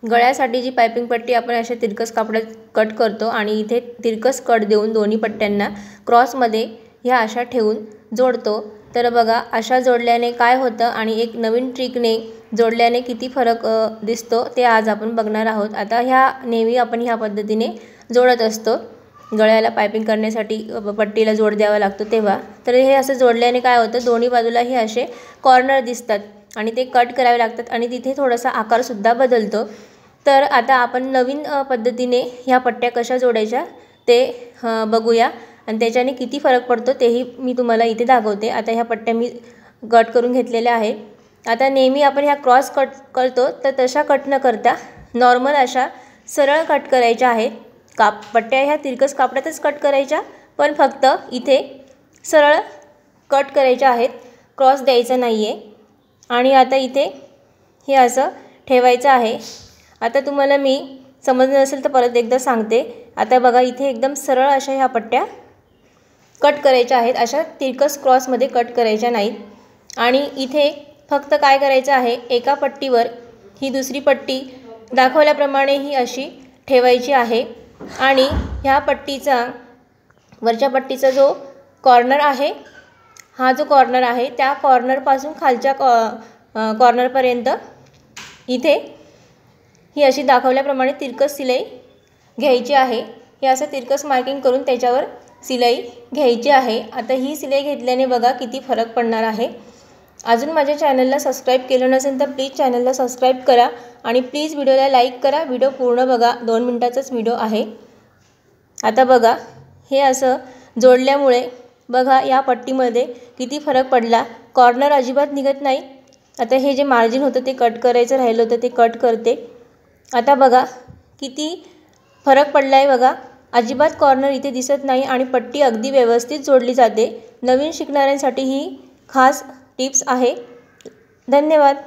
गळ्यासाठी जी piping पट्टी आपण अशा तिरकस कापडात कट करतो आणि इथे तिरकस कट देऊन दोन्ही पट्ट्यांना क्रॉसमध्ये ह्या अशा ठेवून जोडतो। तर बघा अशा जोडल्याने काय होतं आणि एक नवीन ट्रिकने जोडल्याने किती फरक दिसतो ते आज आपण बघणार आहोत। आता ह्या नेहमी आपण ह्या पद्धतीने जोडत असतो, गळ्याला पाइपिंग करण्यासाठी पट्टीला जोड द्यावा लागतो तेव्हा। तर हे असं जोडल्याने काय होतं, दोन्ही बाजूला हे असे कॉर्नर दिसतात आणि ते कट करावे लागतात आणि तिथे थोडासा आकार सुद्धा बदलतो। तर आता आपण नवीन पद्धतीने ह्या पट्ट्या कशा जोडायच्या ते बघूया आणि त्याच्याने किती फरक पडतो तेही मी तुम्हाला इथे दाखवते। आता ह्या पट्ट्या मी कट करून घेतलेल्या आहे। आता नेहमी आपण ह्या क्रॉस कट करतो तर तशा कट न करता नॉर्मल अशा सरळ कट करायच्या आहेत। पट्ट्या ह्या तिरकस कापडातच कट करायच्या, पण फक्त इथे सरळ कट करायच्या आहेत, क्रॉस द्यायचा नाही आहे। आणि आता इथे हे असं ठेवायचं आहे। आता तुम्हाला मी समजलं नसेल तर परत एकदा सांगते। आता बघा इथे एकदम सरळ अशा ह्या पट्ट्या कट करायच्या आहेत, अशा तिरकस क्रॉसमध्ये कट करायच्या नाहीत। आणि इथे फक्त काय करायचं आहे, एका पट्टीवर ही दुसरी पट्टी दाखवल्याप्रमाणे ही अशी ठेवायची आहे आणि ह्या पट्टीचा वरच्या पट्टीचा जो कॉर्नर आहे, हा जो कॉर्नर आहे त्या कॉर्नरपासून खालच्या कॉर्नरपर्यंत इथे ही अशी दाखवल्याप्रमाणे तिरकस सिलाई घ्यायची आहे। हे असं तिरकस मार्किंग करून त्याच्यावर सिलाई घ्यायची आहे। आता ही सिलाई घेतल्याने बघा किती फरक पडणार आहे। अजून माझ्या चॅनलला सबस्क्राइब केलं नसेल तर प्लीज चॅनलला सबस्क्राइब करा आणि प्लीज व्हिडिओला लाईक करा। व्हिडिओ पूर्ण बघा, 2 मिनिटाचाच व्हिडिओ आहे। आता बघा हे असं जोडल्यामुळे बघा या पट्टीमध्ये किती फरक पडला, कॉर्नर अजिबात निघत नाही। आता हे जे मार्जिन होतं ते कट करायचं राहिलं होतं ते कट करते। आता बघा किती फरक पडला आहे, बघा अजिबात कॉर्नर इथे दिसत नाही आणि पट्टी अगदी व्यवस्थित जोडली जाते। नवीन शिकणाऱ्यांसाठी ही खास टिप्स आहे। धन्यवाद।